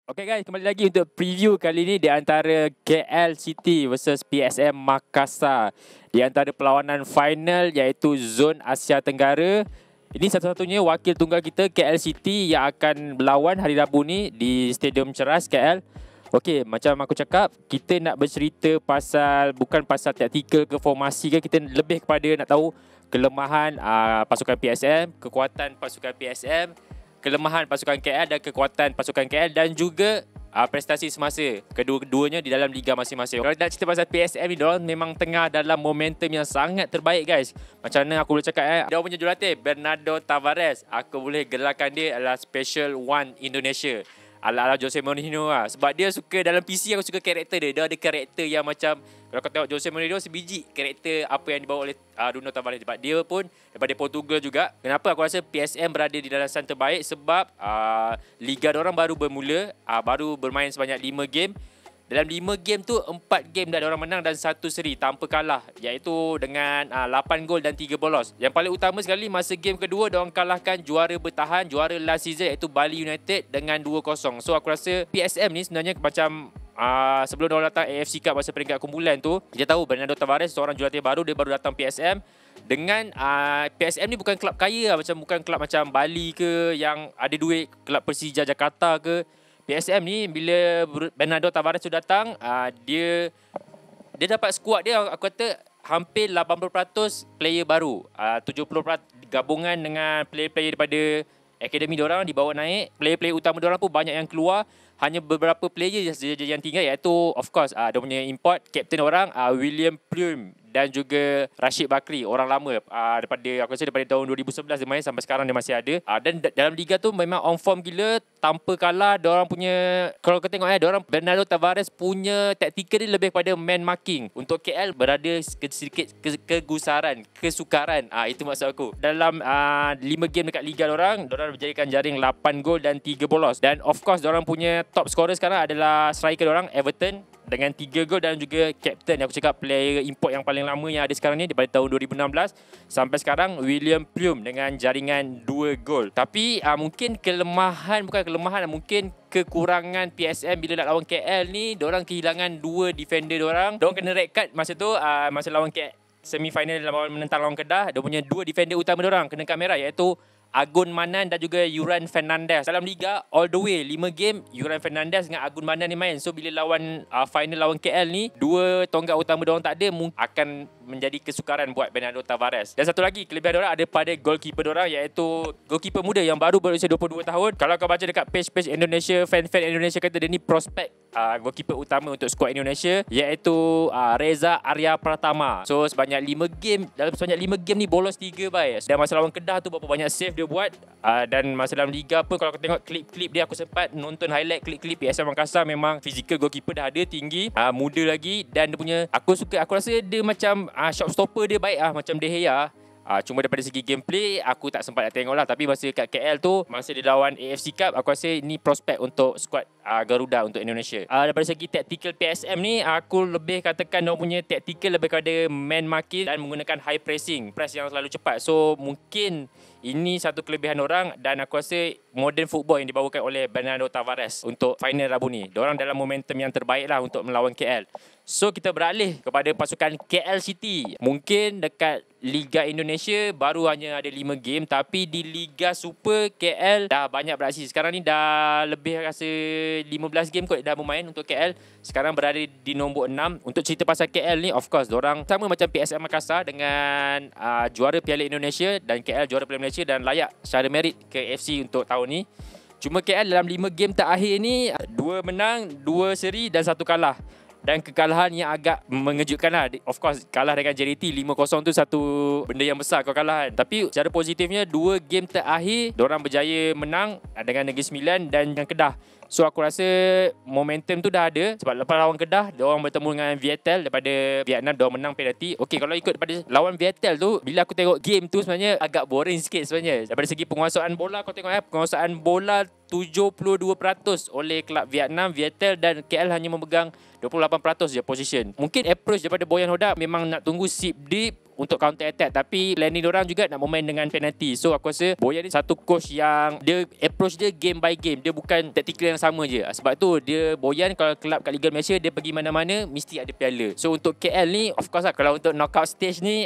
Okay guys, kembali lagi untuk preview kali ini di antara KL City versus PSM Makassar. Di antara perlawanan final iaitu Zon Asia Tenggara. Ini satu-satunya wakil tunggal kita KL City yang akan berlawan hari Rabu ni di Stadium Ceras KL. Okay, macam aku cakap, kita nak bercerita bukan pasal taktikal ke formasi ke, kita lebih kepada nak tahu kelemahan pasukan PSM, kekuatan pasukan PSM, kelemahan pasukan KL dan kekuatan pasukan KL dan juga prestasi semasa kedua-duanya di dalam liga masing-masing. Kalau nak cerita pasal PSM ni, diorang memang tengah dalam momentum yang sangat terbaik guys. Macam mana aku boleh cakap diorang punya jurulatih Bernardo Tavares, aku boleh gelarkan dia adalah Special One Indonesia, ala-ala Jose Mourinho lah. Sebab dia suka, dalam PC aku suka karakter dia. Dia ada karakter yang macam, kalau kau tengok Jose Mourinho sebiji karakter apa yang dibawa oleh Bruno Tavares. Sebab dia pun daripada Portugal juga. Kenapa aku rasa PSM berada di darasan terbaik? Sebab liga diorang baru bermula, baru bermain sebanyak 5 game. Dalam 5 game tu 4 game dah diorang menang dan 1 seri tanpa kalah, iaitu dengan 8 gol dan 3 bolos. Yang paling utama sekali, masa game kedua diorang kalahkan juara bertahan, juara last season iaitu Bali United dengan 2-0. So aku rasa PSM ni sebenarnya macam sebelum diorang datang AFC Cup masa peringkat kumpulan tu, kita tahu Bernardo Tavares seorang jurulatih baru, dia baru datang PSM. Dengan PSM ni bukan kelab kaya lah, bukan kelab macam Bali ke yang ada duit, kelab Persija Jakarta ke. PSM ni bila Bernardo Tavares tu datang, dia dapat skuad dia, aku kata hampir 80% player baru, 70% gabungan dengan player-player daripada akademi diorang dibawa naik. Player-player utama diorang pun banyak yang keluar, hanya beberapa player yang tinggal, iaitu of course dia punya import captain orang, William Plume dan juga Rashid Bakri, orang lama daripada tahun 2011 dia main sampai sekarang dia masih ada. Dan dalam liga tu memang on form gila, tanpa kalah. Diorang punya, kalau kau tengok diorang, Bernardo Tavares punya taktikal dia lebih pada man marking. Untuk KL berada sedikit kegusaran, kesukaran. Itu maksud aku. Dalam 5 game dekat liga diorang berjadikan jaring 8 gol dan 3 bolos. Dan of course diorang punya top scorer sekarang adalah striker diorang Everton dengan 3 gol, dan juga captain yang aku cakap player import yang paling lama yang ada sekarang ni daripada tahun 2016 sampai sekarang, William Plume dengan jaringan 2 gol. Tapi mungkin mungkin kekurangan PSM bila nak lawan KL ni, diorang kehilangan 2 defender diorang. Diorang kena red card masa tu, masa lawan semi-final menentang lawan Kedah. Dia punya 2 defender utama diorang kena kad merah, iaitu Agun Manan dan juga Yuran Fernandez. Dalam liga all the way 5 game, Yuran Fernandez dengan Agun Manan ni main. So bila lawan final lawan KL ni, 2 tonggak utama diorang tak ada, akan menjadi kesukaran buat Bernardo Tavares. Dan satu lagi kelebihan diorang ada pada goalkeeper diorang, iaitu goalkeeper muda yang baru berusia 22 tahun. Kalau kau baca dekat page Indonesia, fan Indonesia kata dia ni prospek goalkeeper utama untuk skuad Indonesia, iaitu Reza Arya Pratama. So sebanyak 5 game, dalam sebanyak 5 game ni bolos 3 baik. Dan masa lawan Kedah tu berapa banyak save dia buat. Dan masa dalam liga pun, kalau aku tengok klip-klip dia, aku sempat nonton highlight klip-klip PSM Makassar, memang fizikal goalkeeper dah ada, tinggi, muda lagi, dan dia punya, aku rasa dia macam shot stopper dia baik macam De Gea. Cuma daripada segi gameplay aku tak sempat nak tengok lah. Tapi masa kat KL tu, masa dia lawan AFC Cup, aku rasa ni prospek untuk skuad Garuda untuk Indonesia. Daripada segi tactical PSM ni, aku lebih katakan dia punya tactical lebih kepada man marking dan menggunakan high pressing, press yang selalu cepat. So mungkin ini satu kelebihan orang, dan aku rasa modern football yang dibawakan oleh Bernardo Tavares untuk final Rabu ni, diorang dalam momentum yang terbaik lah untuk melawan KL. So kita beralih kepada pasukan KL City. Mungkin dekat Liga Indonesia baru hanya ada 5 game, tapi di Liga Super KL dah banyak beraksi. Sekarang ni dah lebih rasa 15 game kot dah bermain untuk KL. Sekarang berada di nombor 6. Untuk cerita pasal KL ni, of course diorang sama macam PSM Makassar dengan juara Piala Indonesia, dan KL juara Piala Malaysia dan layak secara merit ke AFC untuk tahun ni. Cuma KL dalam 5 game terakhir ni, 2 menang, 2 seri dan 1 kalah. Dan kekalahan yang agak mengejutkan lah. Of course kalah dengan JDT 5-0 tu satu benda yang besar kekalahan. Tapi secara positifnya, 2 game terakhir diorang berjaya menang dengan Negeri Sembilan dan dengan Kedah. So aku rasa momentum tu dah ada. Sebab lepas lawan Kedah, diorang bertemu dengan Vietel daripada Vietnam, diorang menang penalti. Okay, kalau ikut daripada lawan Vietel tu, bila aku tengok game tu sebenarnya agak boring sikit sebenarnya. Daripada segi penguasaan bola, kau tengok penguasaan bola 72% oleh kelab Vietnam, Vietel, dan KL hanya memegang 28% je position. Mungkin approach daripada Boyan Hodak memang nak tunggu sip deep untuk counter attack, tapi planning diorang juga nak bermain dengan penalty. So aku rasa Boyan ni satu coach yang dia approach dia game by game, dia bukan tactical yang sama je. Sebab tu dia Boyan kalau kelab kat Liga Malaysia, dia pergi mana-mana mesti ada piala. So untuk KL ni of course lah, kalau untuk knockout stage ni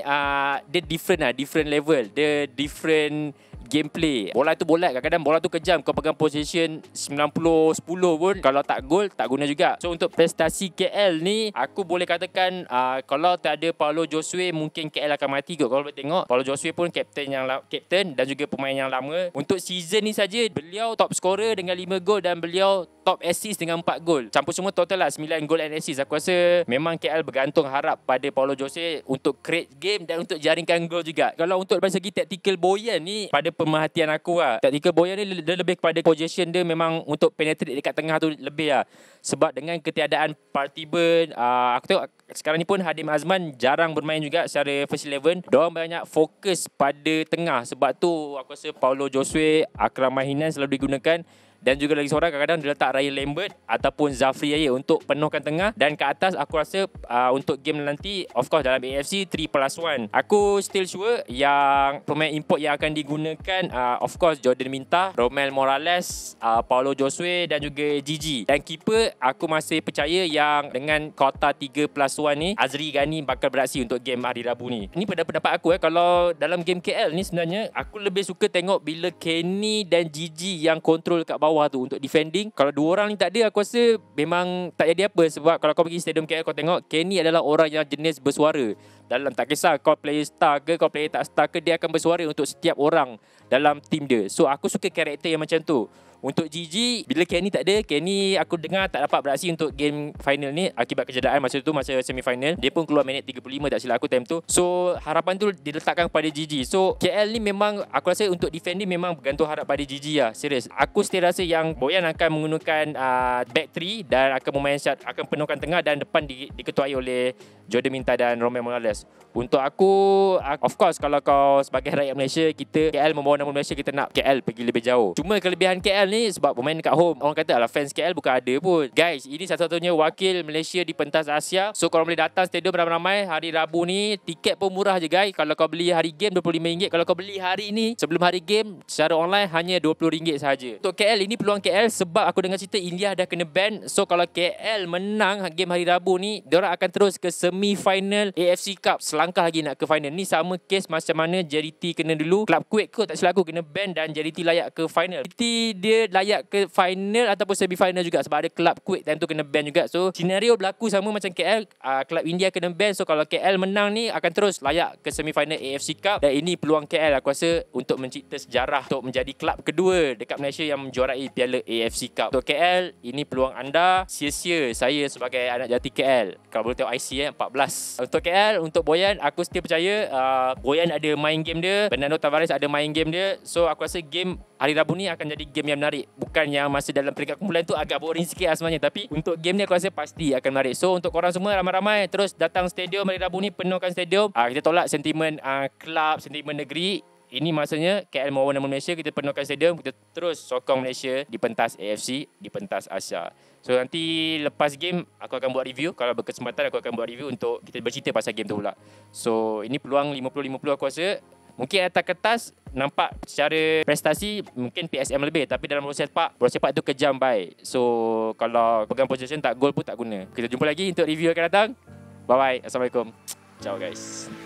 dia different level, dia different gameplay. Bola tu bola, kadang-kadang bola tu kejam, kau pegang position 90-10 pun kalau tak gol tak guna juga. So untuk prestasi KL ni aku boleh katakan kalau tak ada Paulo Josue mungkin KL akan mati kot. Kalau boleh tengok Paulo Josue pun kapten dan juga pemain yang lama. Untuk season ni saja beliau top scorer dengan 5 gol dan beliau top assist dengan 4 gol. Campur semua total lah 9 gol and assist. Aku rasa memang KL bergantung harap pada Paulo Josue untuk create game dan untuk jaringkan gol juga. Kalau untuk dari segi tactical Boyan ni, pada pemerhatian aku lah, tactical Boyan ni dia lebih kepada position dia memang untuk penetrate dekat tengah tu lebih lah. Sebab dengan ketiadaan Partiban, aku tengok sekarang ni pun Hadim Azman jarang bermain juga secara first 11. Diorang banyak fokus pada tengah. Sebab tu aku rasa Paulo Josue, Akram Mahinan selalu digunakan. Dan juga lagi seorang kadang-kadang dia letak Ryan Lambert ataupun Zafri Yahya untuk penuhkan tengah. Dan ke atas aku rasa untuk game nanti, of course dalam AFC 3+1, aku still sure yang pemain import yang akan digunakan of course Jordan Minta, Romel Morales, Paulo Josue dan juga Gigi. Dan keeper aku masih percaya yang dengan kota 3+1 ni, Azri Ghani bakal beraksi untuk game hari Rabu ni. Ini pendapat aku kalau dalam game KL ni sebenarnya aku lebih suka tengok bila Kenny dan Gigi yang kontrol kat bawah tu untuk defending. Kalau dua orang ni tak ada, aku rasa memang tak jadi apa. Sebab kalau kau pergi stadium KL, kau tengok Kenny adalah orang yang jenis bersuara. Dalam tak kisah kau player star ke, kau player tak star ke, dia akan bersuara untuk setiap orang dalam team dia. So aku suka karakter yang macam tu. Untuk Gigi, bila Kenny tak ada, Kenny aku dengar tak dapat beraksi untuk game final ni akibat kecederaan masa tu, masa semi final. Dia pun keluar minit 35 tak silap aku time tu. So harapan tu diletakkan pada Gigi. So KL ni memang aku rasa untuk defending memang bergantung harap pada Gigi lah. Serius, aku still rasa yang Boyan akan menggunakan back 3 dan akan memain shot, akan penuhkan tengah dan depan diketuai oleh Jordan Minta dan Romel Morales. Untuk aku, of course kalau kau sebagai rakyat Malaysia, kita KL membawa nama Malaysia, kita nak KL pergi lebih jauh. Cuma kelebihan KL ni sebab bermain dekat home, orang kata alah fans KL bukan ada pun. Guys, ini satu-satunya wakil Malaysia di pentas Asia. So korang boleh datang stadium ramai-ramai hari Rabu ni. Tiket pun murah je guys. Kalau kau beli hari game RM25. Kalau kau beli hari ni sebelum hari game secara online hanya RM20 sahaja. Untuk KL, ini peluang KL sebab aku dengar cerita India dah kena ban. So kalau KL menang game hari Rabu ni, diorang akan terus ke semi-final AFC Cup. Selangkah lagi nak ke final. Ni sama kes macam mana JDT kena dulu. Club Kuwait kot tak silap aku kena ban dan JDT layak ke final. JDT dia layak ke final ataupun semi-final juga sebab ada Club Kuwait dan tu kena ban juga. So senario berlaku sama macam KL, Club India kena ban. So kalau KL menang ni akan terus layak ke semi-final AFC Cup. Dan ini peluang KL aku rasa untuk mencipta sejarah untuk menjadi klub kedua dekat Malaysia yang menjuarai piala AFC Cup. Untuk KL, ini peluang anda. Sia-sia saya sebagai anak jati KL. Kalau boleh tengok IC 14. Untuk KL, untuk Boyan, aku still percaya Boyan ada main game dia, Fernando Tavares ada main game dia. So aku rasa game hari Rabu ni akan jadi game yang menarik. Bukan yang masa dalam peringkat kumpulan tu agak boring sikit sebenarnya, tapi untuk game ni aku rasa pasti akan menarik. So untuk korang semua ramai-ramai terus datang stadium hari Rabu ni, penuhkan stadium. Kita tolak sentimen kelab, sentimen negeri. Ini maksudnya KL membawa nama Malaysia, kita penuhkan stadium, kita terus sokong Malaysia di pentas AFC, di pentas Asia. So nanti lepas game aku akan buat review. Kalau berkesempatan aku akan buat review untuk kita bercerita pasal game tu pula. So ini peluang 50-50 aku rasa. Mungkin atas kertas nampak secara prestasi mungkin PSM lebih, tapi dalam bola sepak tu kejam baik. So kalau pegang position tak gol pun tak guna. Kita jumpa lagi untuk review akan datang. Bye bye. Assalamualaikum. Ciao guys.